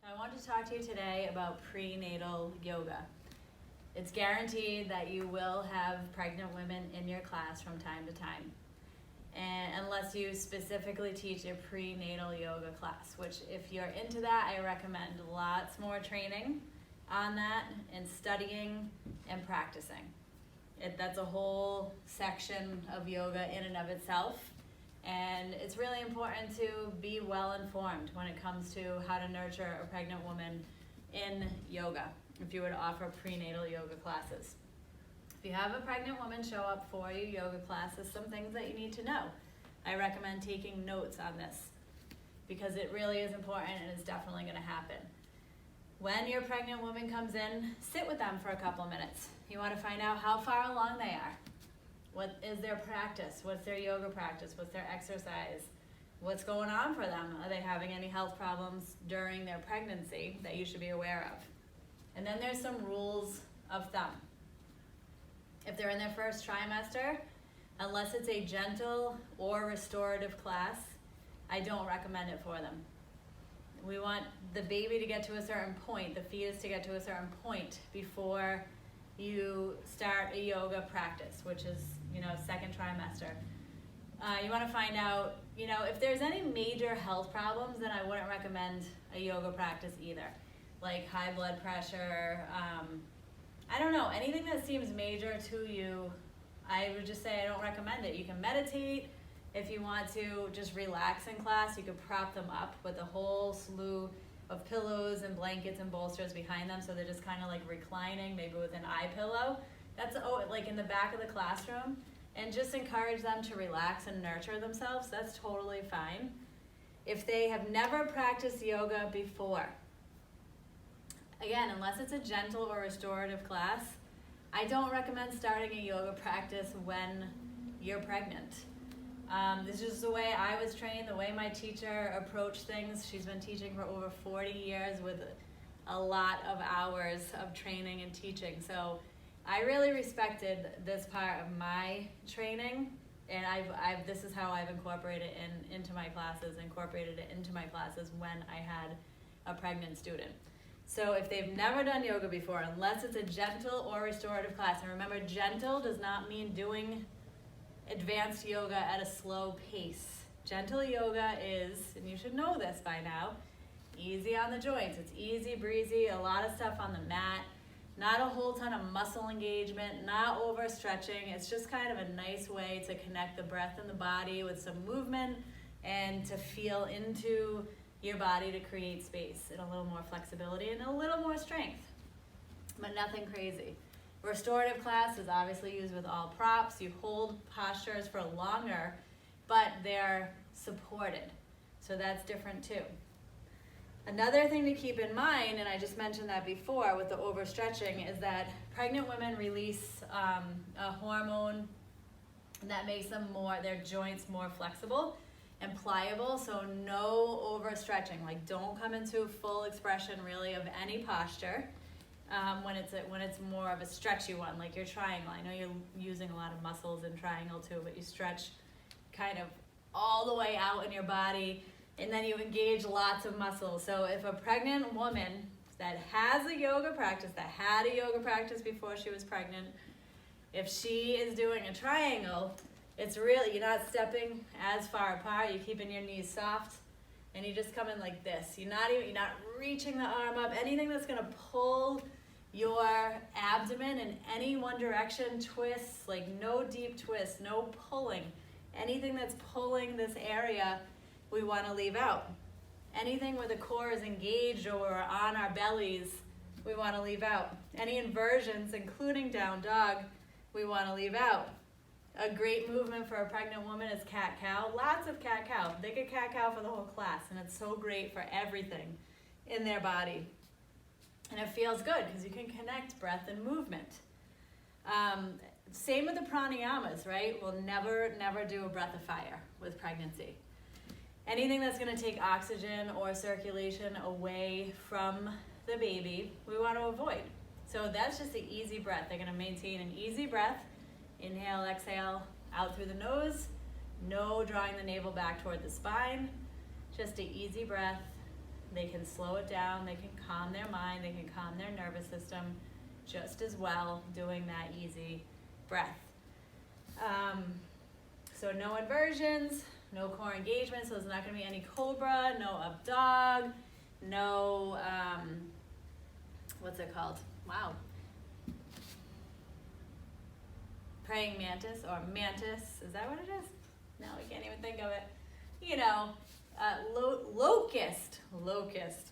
I want to talk to you today about prenatal yoga. It's guaranteed that you will have pregnant women in your class from time to time. And unless you specifically teach a prenatal yoga class, which if you're into that, I recommend lots more training on that and studying and practicing. That's a whole section of yoga in and of itself. And it's really important to be well informed when it comes to how to nurture a pregnant woman in yoga, if you were to offer prenatal yoga classes. If you have a pregnant woman show up for your yoga classes, some things that you need to know. I recommend taking notes on this because it really is important and it's definitely going to happen. When your pregnant woman comes in, sit with them for a couple minutes. You want to find out how far along they are. What is their practice? What's their yoga practice? What's their exercise? What's going on for them? Are they having any health problems during their pregnancy that you should be aware of? And then there's some rules of thumb. If they're in their first trimester, unless it's a gentle or restorative class, I don't recommend it for them. We want the baby to get to a certain point, the fetus to get to a certain point before you start a yoga practice, which is, second trimester. You want to find out, if there's any major health problems, then I wouldn't recommend a yoga practice either. Like high blood pressure, I don't know, anything that seems major to you, I would just say I don't recommend it. You can meditate. If you want to just relax in class, you could prop them up with a whole slew of pillows and blankets and bolsters behind them, so they're just kind of like reclining, maybe with an eye pillow. That's like in the back of the classroom, and just encourage them to relax and nurture themselves. That's totally fine. If they have never practiced yoga before, again, unless it's a gentle or restorative class, I don't recommend starting a yoga practice when you're pregnant. This is the way I was trained, the way my teacher approached things. She's been teaching for over 40 years with a lot of hours of training and teaching. So I really respected this part of my training, and this is how I've incorporated it into my classes when I had a pregnant student. So if they've never done yoga before, unless it's a gentle or restorative class, and remember, gentle does not mean doing advanced yoga at a slow pace. Gentle yoga is, and you should know this by now, easy on the joints. It's easy breezy, a lot of stuff on the mat, not a whole ton of muscle engagement, not overstretching. It's just kind of a nice way to connect the breath and the body with some movement and to feel into your body to create space and a little more flexibility and a little more strength, but nothing crazy. Restorative class is obviously used with all props. You hold postures for longer, but they're supported. So that's different too. Another thing to keep in mind, and I just mentioned that before with the overstretching, is that pregnant women release a hormone that makes their joints more flexible and pliable. So no overstretching. Like, don't come into full expression really of any posture. When it's more of a stretchy one, like your triangle. I know you're using a lot of muscles in triangle too, but you stretch kind of all the way out in your body, and then you engage lots of muscles. So if a pregnant woman that has a yoga practice, that had a yoga practice before she was pregnant, if she is doing a triangle, it's really, you're not stepping as far apart, you're keeping your knees soft, and you just come in like this. You're not reaching the arm up, anything that's gonna pull your abdomen in any one direction, twists, like no deep twists, no pulling. Anything that's pulling this area, we wanna leave out. Anything where the core is engaged or on our bellies, we wanna leave out. Any inversions, including down dog, we wanna leave out. A great movement for a pregnant woman is cat-cow. Lots of cat-cow. They get cat-cow for the whole class, and it's so great for everything in their body. And it feels good because you can connect breath and movement. Same with the pranayamas, right? We'll never do a breath of fire with pregnancy. Anything that's going to take oxygen or circulation away from the baby, we want to avoid. So that's just the easy breath. They're going to maintain an easy breath. Inhale, exhale, out through the nose. No drawing the navel back toward the spine. Just an easy breath. They can slow it down, they can calm their mind, they can calm their nervous system just as well doing that easy breath. So no inversions, no core engagement, so there's not going to be any cobra, no up dog, no, what's it called? Wow. Praying mantis or mantis, is that what it is? No, we can't even think of it. You know, locust,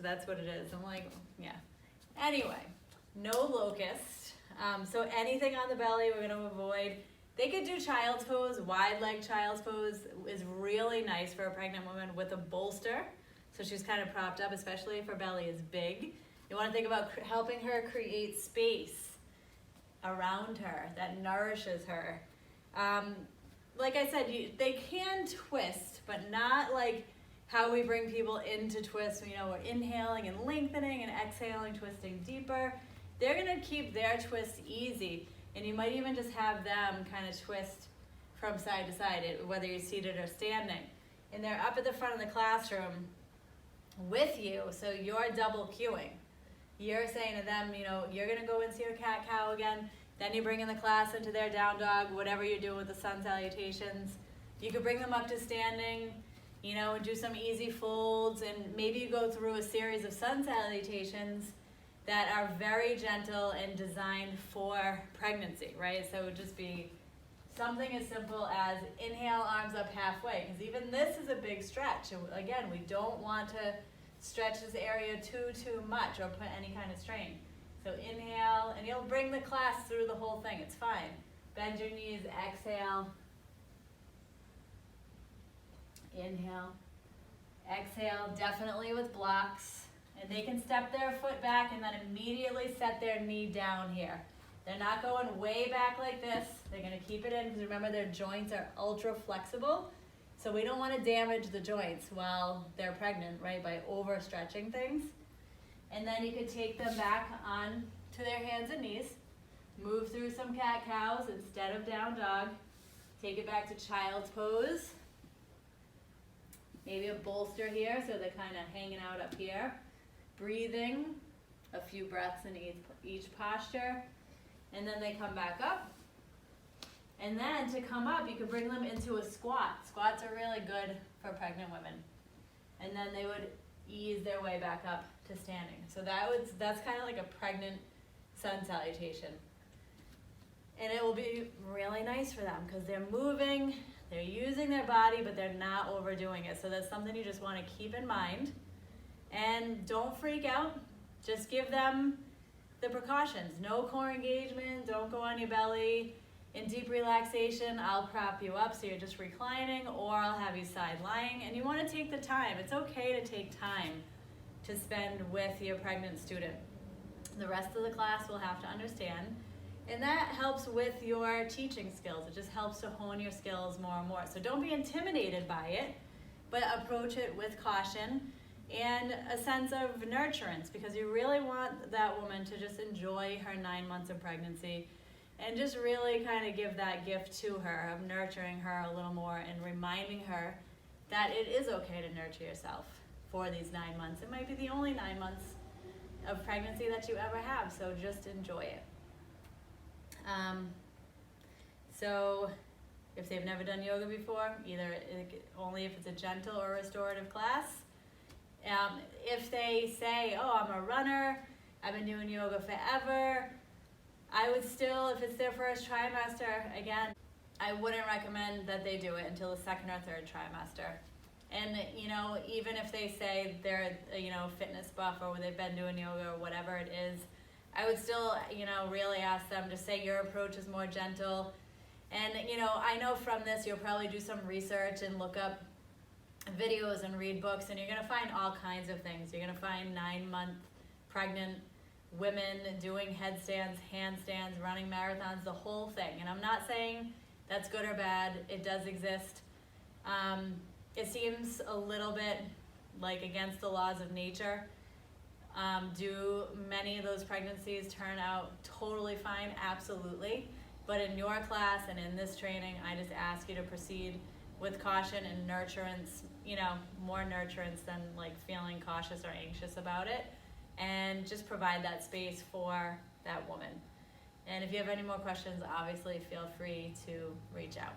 that's what it is. I'm like, yeah. Anyway, no locust. So anything on the belly we're gonna avoid. They could do child's pose. Wide leg child's pose is really nice for a pregnant woman with a bolster. So she's kind of propped up, especially if her belly is big. You wanna think about helping her create space around her that nourishes her. Like I said, they can twist, but not like how we bring people into twist. You know, we're inhaling and lengthening and exhaling, twisting deeper. They're gonna keep their twist easy, and you might even just have them kind of twist from side to side, whether you're seated or standing. And they're up at the front of the classroom with you, so you're double cueing. You're saying to them, you know, you're gonna go into your cat-cow again, then you bring in the class into their down dog, whatever you're doing with the sun salutations. You could bring them up to standing, you know, and do some easy folds, and maybe you go through a series of sun salutations that are very gentle and designed for pregnancy, right? So it would just be something as simple as inhale, arms up halfway, because even this is a big stretch. Again, we don't want to stretch this area too much or put any kind of strain. So inhale, and you'll bring the class through the whole thing. It's fine. Bend your knees, exhale. Inhale. Exhale, definitely with blocks. And they can step their foot back and then immediately set their knee down here. They're not going way back like this. They're going to keep it in, because remember their joints are ultra flexible. So we don't want to damage the joints while they're pregnant, right, by overstretching things. And then you could take them back on to their hands and knees. Move through some cat-cows instead of down dog. Take it back to child's pose. Maybe a bolster here, so they're kind of hanging out up here. Breathing, a few breaths in each posture. And then they come back up. And then to come up, you could bring them into a squat. Squats are really good for pregnant women. And then they would ease their way back up to standing. So that's kind of like a pregnant sun salutation. And it will be really nice for them because they're moving, they're using their body, but they're not overdoing it. So that's something you just want to keep in mind. And don't freak out. Just give them the precautions. No core engagement, don't go on your belly. In deep relaxation, I'll prop you up so you're just reclining, or I'll have you side lying. And you want to take the time. It's okay to take time to spend with your pregnant student. The rest of the class will have to understand. And that helps with your teaching skills. It just helps to hone your skills more and more. So don't be intimidated by it, but approach it with caution and a sense of nurturance, because you really want that woman to just enjoy her 9 months of pregnancy and just really kind of give that gift to her of nurturing her a little more and reminding her that it is okay to nurture yourself for these 9 months. It might be the only 9 months of pregnancy that you ever have, so just enjoy it. So if they've never done yoga before, only if it's a gentle or restorative class. If they say, oh, I'm a runner, I've been doing yoga forever, I would still, if it's their first trimester, again, I wouldn't recommend that they do it until the second or third trimester. And, you know, even if they say they're, fitness buff or they've been doing yoga or whatever it is, I would still, really ask them to say your approach is more gentle. And, I know from this you'll probably do some research and look up videos and read books, and you're going to find all kinds of things. You're going to find 9-month pregnant women doing headstands, handstands, running marathons, the whole thing. And I'm not saying that's good or bad. It does exist. It seems a little bit like against the laws of nature. Do many of those pregnancies turn out totally fine? Absolutely. But in your class and in this training, I just ask you to proceed with caution and nurturance, more nurturance than like feeling cautious or anxious about it, and just provide that space for that woman. And if you have any more questions, obviously feel free to reach out.